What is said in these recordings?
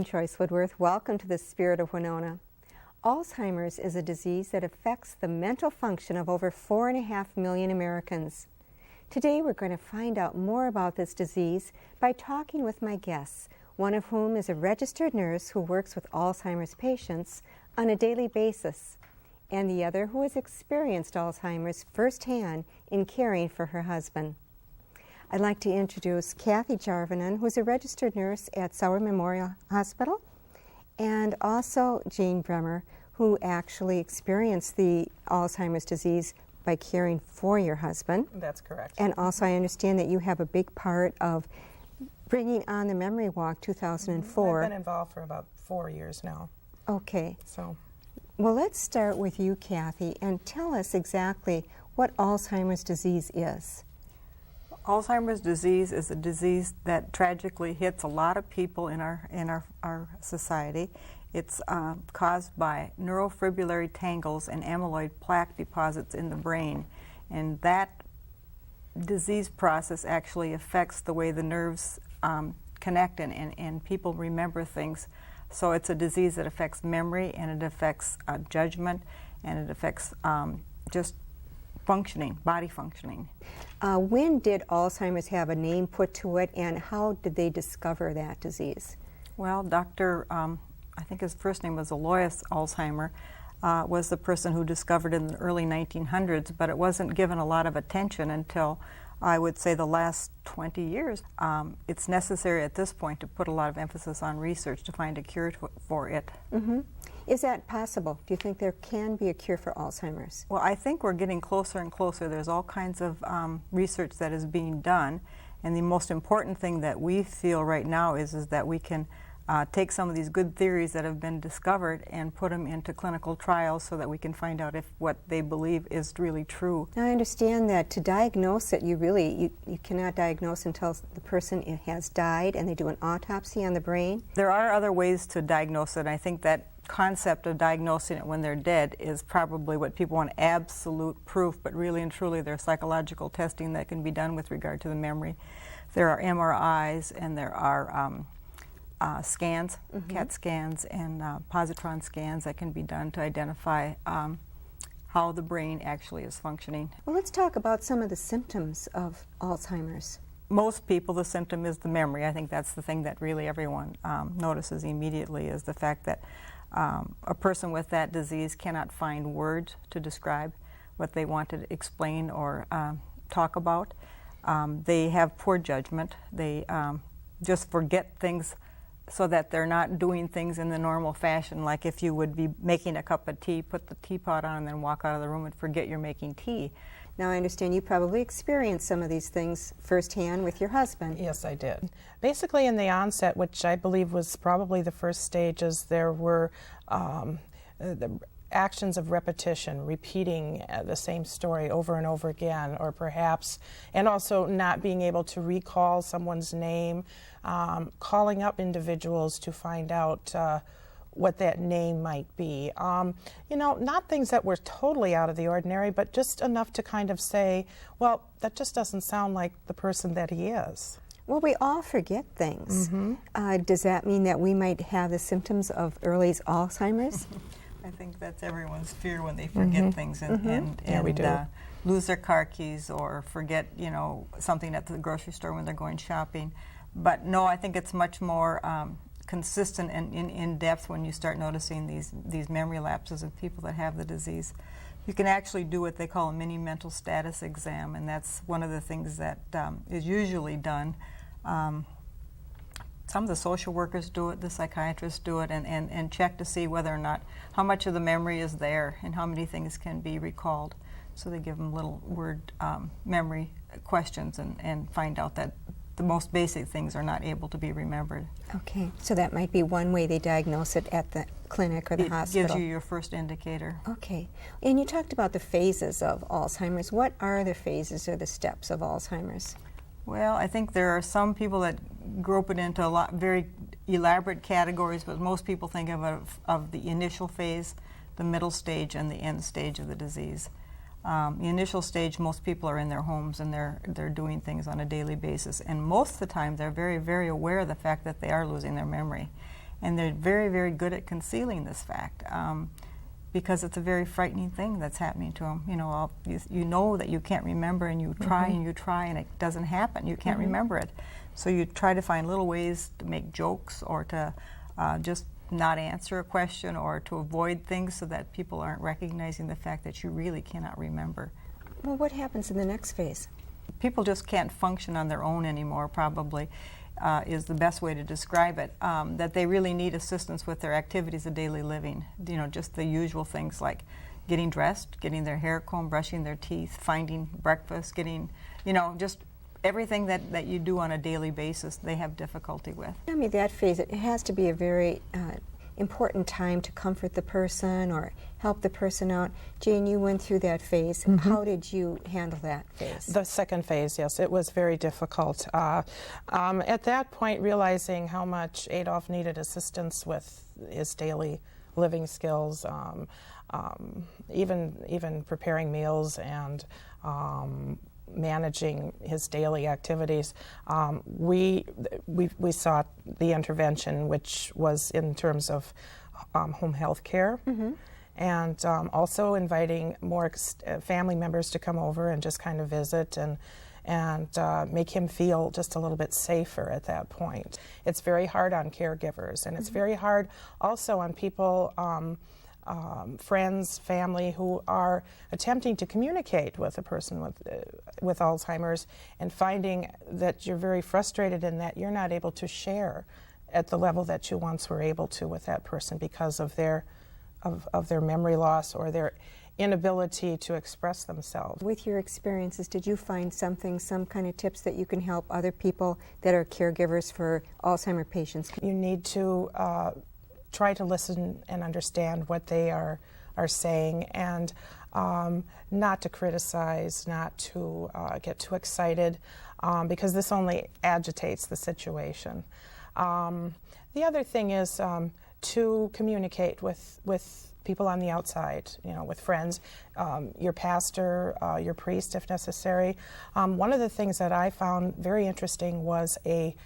I'm Joyce Woodworth. Welcome to the Spirit of Winona. Alzheimer's is a disease that affects the mental function of over 4.5 million Americans. Today we're going to find out more about this disease by talking with my guests, one of whom is a registered nurse who works with Alzheimer's patients on a daily basis, and the other who has experienced Alzheimer's firsthand in caring for her husband. I'd like to introduce Kathy Jarvinen, who's a registered nurse at Sauer Memorial Hospital, and also Jane Bremer, who actually experienced the Alzheimer's disease by caring for your husband. That's correct. And also I understand that you have a big part of bringing on the Memory Walk 2004. I've been involved for about 4 years now. Okay. So, well, let's start with you, Kathy, and tell us exactly what Alzheimer's disease is. Alzheimer's disease is a disease that tragically hits a lot of people in our society. It's caused by neurofibrillary tangles and amyloid plaque deposits in the brain, and that disease process actually affects the way the nerves connect and people remember things. So it's a disease that affects memory, and it affects judgment, and it affects just functioning, body functioning. When did Alzheimer's have a name put to it, and how did they discover that disease? Well, I think his first name was Alois Alzheimer, was the person who discovered it in the early 1900s, but it wasn't given a lot of attention until, I would say, the last 20 years. It's necessary at this point to put a lot of emphasis on research to find a cure for it. Mm-hmm. Is that possible? Do you think there can be a cure for Alzheimer's? Well, I think we're getting closer and closer. There's all kinds of research that is being done, and the most important thing that we feel right now is that we can take some of these good theories that have been discovered and put them into clinical trials so that we can find out if what they believe is really true. Now, I understand that to diagnose it, you cannot diagnose until the person has died and they do an autopsy on the brain. There are other ways to diagnose it. I think that concept of diagnosing it when they're dead is probably what people want absolute proof, but really and truly there's psychological testing that can be done with regard to the memory. There are MRIs and there are scans, CAT scans and positron scans that can be done to identify how the brain actually is functioning. Well, let's talk about some of the symptoms of Alzheimer's. Most people, the symptom is the memory. I think that's the thing that really everyone notices immediately, is the fact that a person with that disease cannot find words to describe what they want to explain or talk about. They have poor judgment. They just forget things so that they're not doing things in the normal fashion, like if you would be making a cup of tea, put the teapot on and then walk out of the room and forget you're making tea. Now, I understand you probably experienced some of these things firsthand with your husband. yes, I did. Basically, in the onset, which I believe was probably the first stages, there were the actions of repetition, repeating the same story over and over again, or perhaps, and also not being able to recall someone's name, calling up individuals to find out what that name might be. You know, not things that were totally out of the ordinary, but just enough to kind of say, well, that just doesn't sound like the person that he is. Well, we all forget things. Mm-hmm. Does that mean that we might have the symptoms of early Alzheimer's? I think that's everyone's fear when they forget things and Yeah, we do. Lose their car keys or forget, you know, something at the grocery store when they're going shopping. But no, I think it's much more consistent and in depth when you start noticing these memory lapses of people that have the disease. You can actually do what they call a mini mental status exam, and that's one of the things that is usually done. Some of the social workers do it, the psychiatrists do it, and check to see whether or not, how much of the memory is there and how many things can be recalled. So they give them little word memory questions and find out that the most basic things are not able to be remembered. Okay, so that might be one way they diagnose it at the clinic or the hospital. It gives you your first indicator. Okay, and you talked about the phases of Alzheimer's. What are the phases or the steps of Alzheimer's? Well, I think there are some people that group it into a lot very elaborate categories, but most people think of the initial phase, the middle stage, and the end stage of the disease. The initial stage, most people are in their homes and they're doing things on a daily basis, and most of the time they're very, very aware of the fact that they are losing their memory. And they're very, very good at concealing this fact. Because it's a very frightening thing that's happening to them. You know, you know that you can't remember, and you try and you try, and it doesn't happen. You can't remember it. So you try to find little ways to make jokes, or to just not answer a question, or to avoid things so that people aren't recognizing the fact that you really cannot remember. Well, what happens in the next phase? People just can't function on their own anymore, probably. Is the best way to describe it, that they really need assistance with their activities of daily living. You know, just the usual things like getting dressed, getting their hair combed, brushing their teeth, finding breakfast, getting, you know, just everything that you do on a daily basis, they have difficulty with. Tell me, that phase, it has to be a very important time to comfort the person or help the person out. Jane, you went through that phase. How did you handle that phase? The second phase, yes, it was very difficult. At that point, realizing how much Adolf needed assistance with his daily living skills, even preparing meals and managing his daily activities, we sought the intervention, which was in terms of home health care, and also inviting more family members to come over and just kind of visit and make him feel just a little bit safer at that point. It's very hard on caregivers, and it's very hard also on people, friends, family, who are attempting to communicate with a person with Alzheimer's, and finding that you're very frustrated in that you're not able to share at the level that you once were able to with that person because of their memory loss or their inability to express themselves. With your experiences, did you find some kind of tips that you can help other people that are caregivers for Alzheimer patients? You need to try to listen and understand what they are saying, and not to criticize, not to get too excited, because this only agitates the situation. The other thing is to communicate with people on the outside, you know, with friends, your pastor, your priest if necessary. One of the things that I found very interesting was a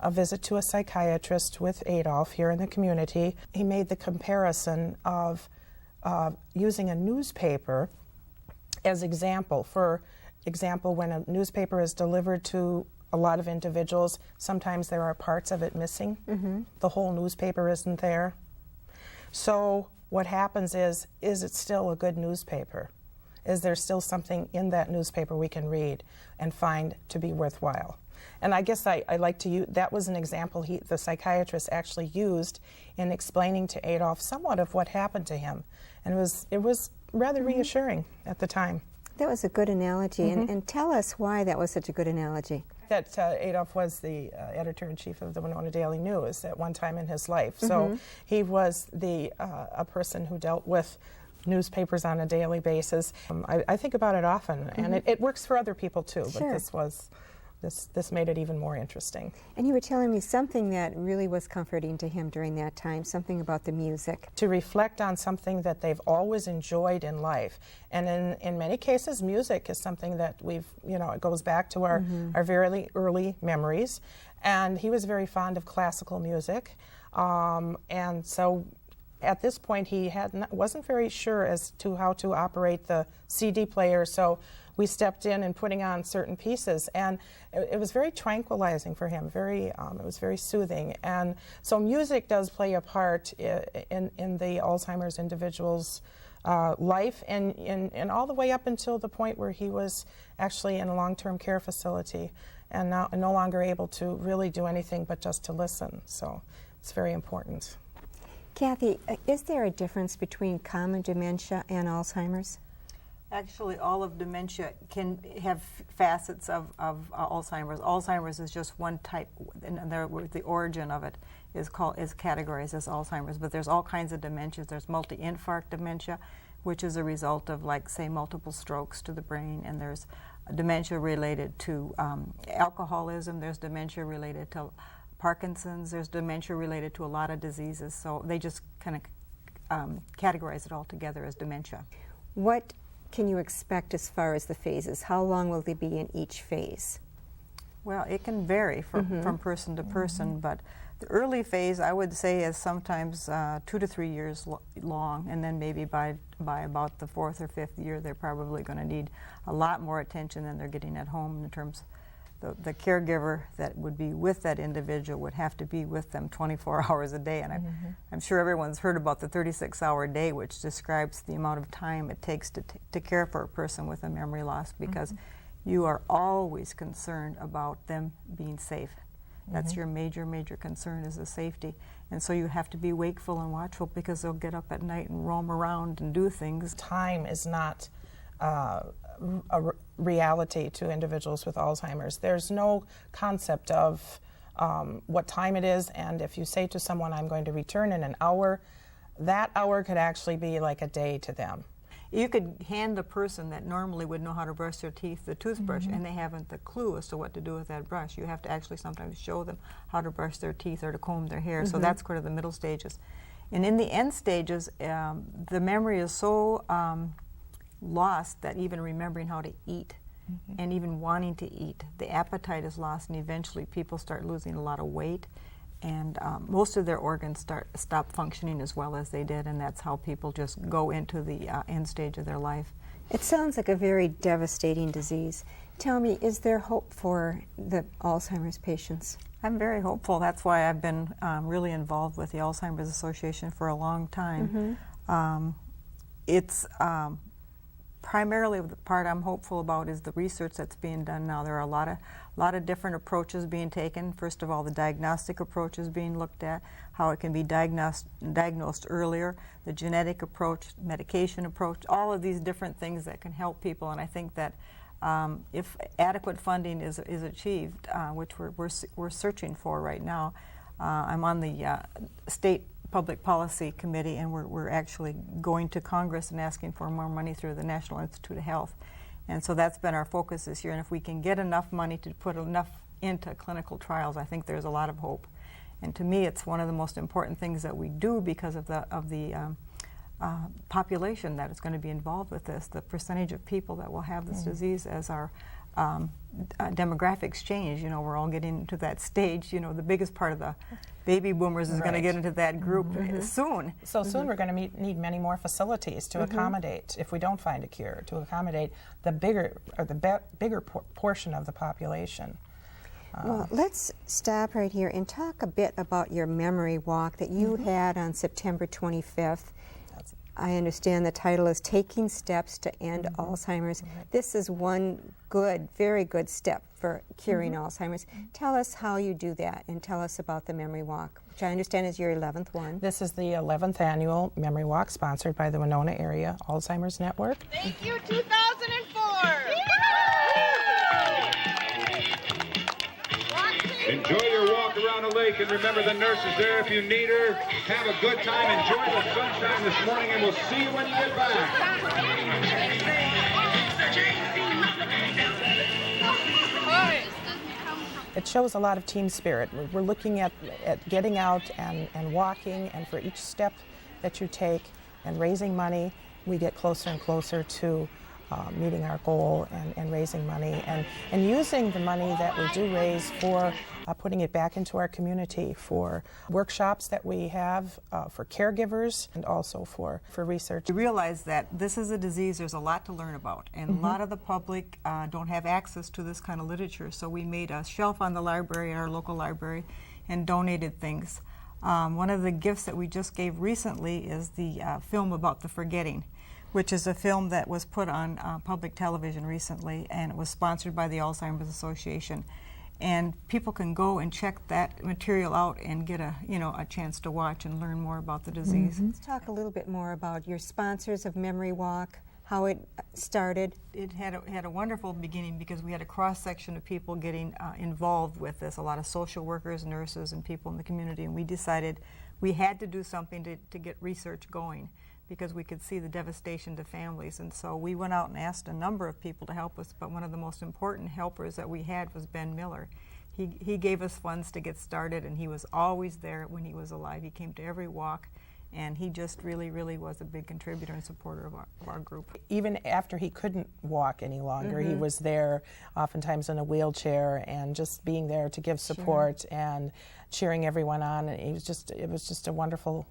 visit to a psychiatrist with Adolf here in the community. He made the comparison of using a newspaper as example. For example, when a newspaper is delivered to a lot of individuals, sometimes there are parts of it missing. The whole newspaper isn't there. So what happens is it still a good newspaper? Is there still something in that newspaper we can read and find to be worthwhile? And I guess I like to use, that was an example the psychiatrist actually used in explaining to Adolf somewhat of what happened to him. And it was rather reassuring at the time. That was a good analogy, and tell us why that was such a good analogy. That Adolf was the editor-in-chief of the Winona Daily News at one time in his life. So he was a person who dealt with newspapers on a daily basis. I think about it often, and it works for other people too, Sure. but this made it even more interesting. And you were telling me something that really was comforting to him during that time, something about the music. To reflect on something that they've always enjoyed in life. And in many cases, music is something that it goes back to our very early memories. And he was very fond of classical music. And so at this point, he wasn't very sure as to how to operate the CD player. So we stepped in and putting on certain pieces, and it was very tranquilizing for him. It was very soothing, and so music does play a part in the Alzheimer's individual's life, and all the way up until the point where he was actually in a long-term care facility, and no longer able to really do anything but just to listen. So it's very important. Kathy, is there a difference between common dementia and Alzheimer's? Actually, all of dementia can have facets of Alzheimer's. Alzheimer's is just one type, and the origin of it is categorized as Alzheimer's. But there's all kinds of dementias. There's multi-infarct dementia, which is a result of, like, say, multiple strokes to the brain, and there's dementia related to alcoholism. There's dementia related to Parkinson's. There's dementia related to a lot of diseases. So they just kind of categorize it all together as dementia. What can you expect as far as the phases? How long will they be in each phase? Well, it can vary from person to person, but the early phase, I would say, is sometimes 2 to 3 years long, and then maybe by about the 4th or 5th year, they're probably going to need a lot more attention than they're getting at home. In terms of the caregiver that would be with that individual would have to be with them 24 hours a day, and I'm sure everyone's heard about the 36-hour day, which describes the amount of time it takes to care for a person with a memory loss, because you are always concerned about them being safe. That's your major concern, is the safety. And so you have to be wakeful and watchful, because they'll get up at night and roam around and do things. Time is not a reality to individuals with Alzheimer's. There's no concept of what time it is, and if you say to someone, I'm going to return in an hour, that hour could actually be like a day to them. You could hand the person that normally would know how to brush their teeth the toothbrush, and they haven't the clue as to what to do with that brush. You have to actually sometimes show them how to brush their teeth or to comb their hair. So that's kind of the middle stages. And in the end stages, the memory is so lost that even remembering how to eat and even wanting to eat, the appetite is lost, and eventually people start losing a lot of weight. And most of their organs stop functioning as well as they did, and that's how people just go into the end stage of their life. It sounds like a very devastating disease. Tell me, is there hope for the Alzheimer's patients? I'm very hopeful. That's why I've been really involved with the Alzheimer's Association for a long time. It's primarily the part I'm hopeful about is the research that's being done now. There are a lot of different approaches being taken. First of all, the diagnostic approach is being looked at, how it can be diagnosed earlier, the genetic approach, medication approach, all of these different things that can help people. And I think that if adequate funding is achieved, which we're searching for right now, I'm on the state Public Policy Committee, and we're actually going to Congress and asking for more money through the National Institute of Health. And so that's been our focus this year, and if we can get enough money to put enough into clinical trials, I think there's a lot of hope. And to me, it's one of the most important things that we do because of the population that is going to be involved with this, the percentage of people that will have this disease as our demographics change. You know, we're all getting to that stage. You know, the biggest part of the baby boomers is going to get into that group soon. So soon we're going to need many more facilities to accommodate, if we don't find a cure, to accommodate the bigger portion of the population. Well, let's stop right here and talk a bit about your memory walk that you had on September 25th. I understand the title is Taking Steps to End Alzheimer's. This is one very good step for curing Alzheimer's. Tell us how you do that, and tell us about the Memory Walk, which I understand is your 11th one. This is the 11th annual Memory Walk, sponsored by the Winona Area Alzheimer's Network. Thank you, 2004! Enjoy your walk around the lake, and remember the nurse is there if you need her. Have a good time. Enjoy the sunshine this morning, and we'll see you when you get back. It shows a lot of team spirit. We're looking at getting out and walking, and for each step that you take and raising money, we get closer and closer to meeting our goal and raising money and using the money that we do raise for putting it back into our community, for workshops that we have for caregivers, and also for research. We realize that this is a disease there's a lot to learn about, and a lot of the public don't have access to this kind of literature, so we made a shelf on the library, our local library, and donated things. One of the gifts that we just gave recently is the film about the forgetting, which is a film that was put on public television recently, and it was sponsored by the Alzheimer's Association. And people can go and check that material out and get a chance to watch and learn more about the disease. Let's talk a little bit more about your sponsors of Memory Walk, how it started. It had a wonderful beginning because we had a cross-section of people getting involved with this, a lot of social workers, nurses, and people in the community, and we decided we had to do something to get research going, because we could see the devastation to families. And so we went out and asked a number of people to help us, but one of the most important helpers that we had was Ben Miller. He gave us funds to get started, and he was always there when he was alive. He came to every walk, and he just really, really was a big contributor and supporter of our group. Even after he couldn't walk any longer, he was there oftentimes in a wheelchair and just being there to give support and cheering everyone on. And it was just a wonderful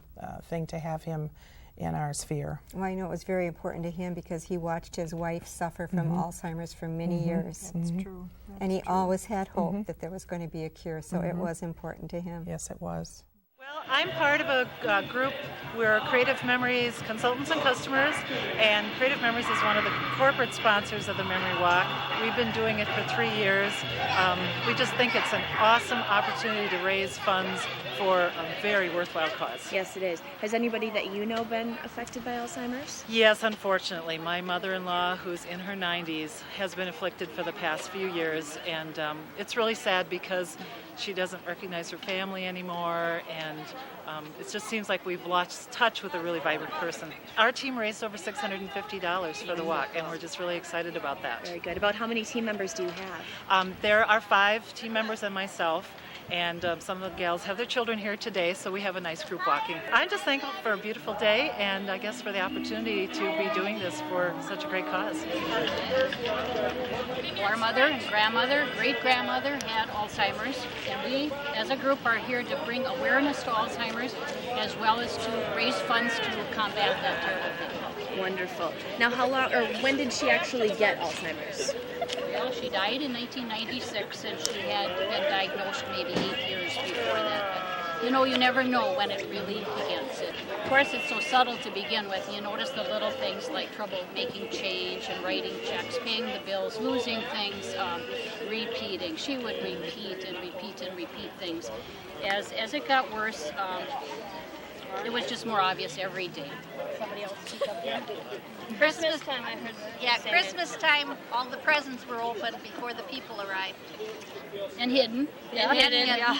thing to have him in our sphere. Well, I know it was very important to him because he watched his wife suffer from Alzheimer's for many years. That's true. And he always had hope that there was going to be a cure, so it was important to him. Yes, it was. Well, I'm part of a group. We're Creative Memories consultants and customers, and Creative Memories is one of the corporate sponsors of the Memory Walk. We've been doing it for 3 years. We just think it's an awesome opportunity to raise funds for a very worthwhile cause. Yes, it is. Has anybody that you know been affected by Alzheimer's? Yes, unfortunately. My mother-in-law, who's in her 90s, has been afflicted for the past few years, and it's really sad because she doesn't recognize her family anymore, and it just seems like we've lost touch with a really vibrant person. Our team raised over $650 for the walk, and we're just really excited about that. Very good. About how many team members do you have? There are 5 team members and myself, and some of the gals have their children here today, so we have a nice group walking. I'm just thankful for a beautiful day, and I guess for the opportunity to be doing this for such a great cause. Our mother and grandmother, great-grandmother had Alzheimer's, and we as a group are here to bring awareness to Alzheimer's as well as to raise funds to combat that terrible thing. Wonderful. Now, how long, or when did she actually get Alzheimer's? Well, she died in 1996, and she had been diagnosed maybe 8 years before that. But, you know, you never know when it really begins. Of course, it's so subtle to begin with. You notice the little things like trouble making change and writing checks, paying the bills, losing things, repeating. She would repeat and repeat and repeat things. As it got worse, it was just more obvious every day. Somebody else speak up here. Christmas time, I heard. Yeah, Christmas time, all the presents were opened before the people arrived. And hidden. And hidden, yeah.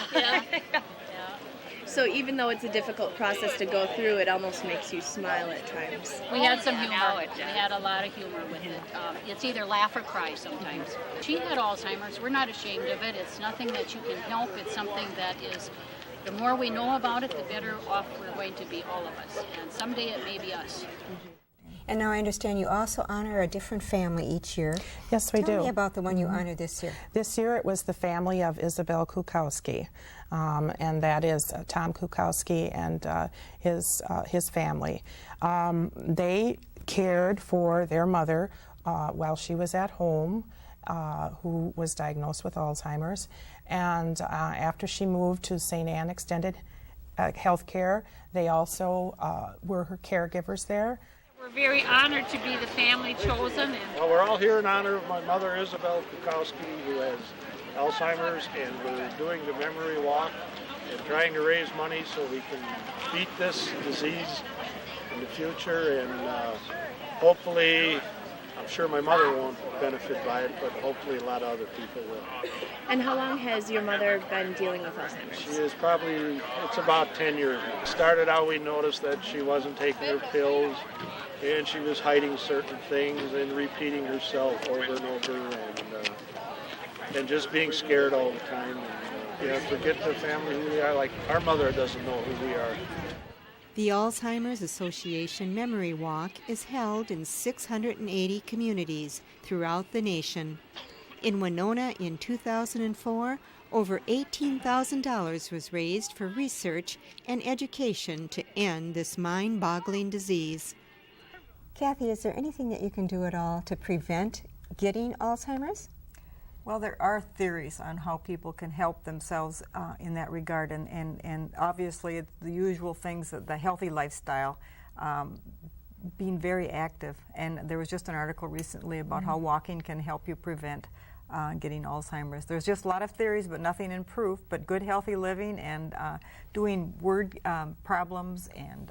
So even though it's a difficult process to go through, it almost makes you smile at times. We had some humor. We had a lot of humor with it. It's either laugh or cry sometimes. She had Alzheimer's. We're not ashamed of it. It's nothing that you can help. It's something that is, the more we know about it, the better off we're going to be, all of us. And someday it may be us. And now I understand you also honor a different family each year. Yes, we do. Tell me about the one you honored this year. This year it was the family of Isabel Kukowski, and that is Tom Kukowski and his family. They cared for their mother while she was at home, who was diagnosed with Alzheimer's, and after she moved to St. Anne Extended Healthcare, they also were her caregivers there. We're very honored to be the family chosen. Well, we're all here in honor of my mother, Isabel Kukowski, who has Alzheimer's, and we're doing the memory walk and trying to raise money so we can beat this disease in the future. And hopefully, I'm sure my mother won't benefit by it, but hopefully a lot of other people will. And how long has your mother been dealing with Alzheimer's? She is probably, it's about 10 years now. Started out, we noticed that she wasn't taking her pills, and she was hiding certain things and repeating herself over and over, and just being scared all the time. And, forget the family who we are. Like, our mother doesn't know who we are. The Alzheimer's Association Memory Walk is held in 680 communities throughout the nation. In Winona in 2004, over $18,000 was raised for research and education to end this mind-boggling disease. Kathy, is there anything that you can do at all to prevent getting Alzheimer's? Well, there are theories on how people can help themselves in that regard, and obviously it's the usual things, the healthy lifestyle, being very active. And there was just an article recently about how walking can help you prevent getting Alzheimer's. There's just a lot of theories, but nothing in proof, but good healthy living and doing word problems and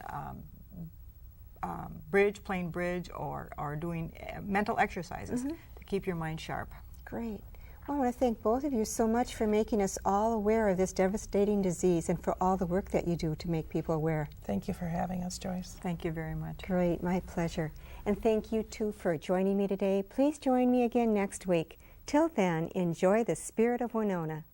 playing bridge, or doing mental exercises to keep your mind sharp. Great. Well, I want to thank both of you so much for making us all aware of this devastating disease and for all the work that you do to make people aware. Thank you for having us, Joyce. Thank you very much. Great, my pleasure. And thank you too for joining me today. Please join me again next week. Till then, enjoy the Spirit of Winona.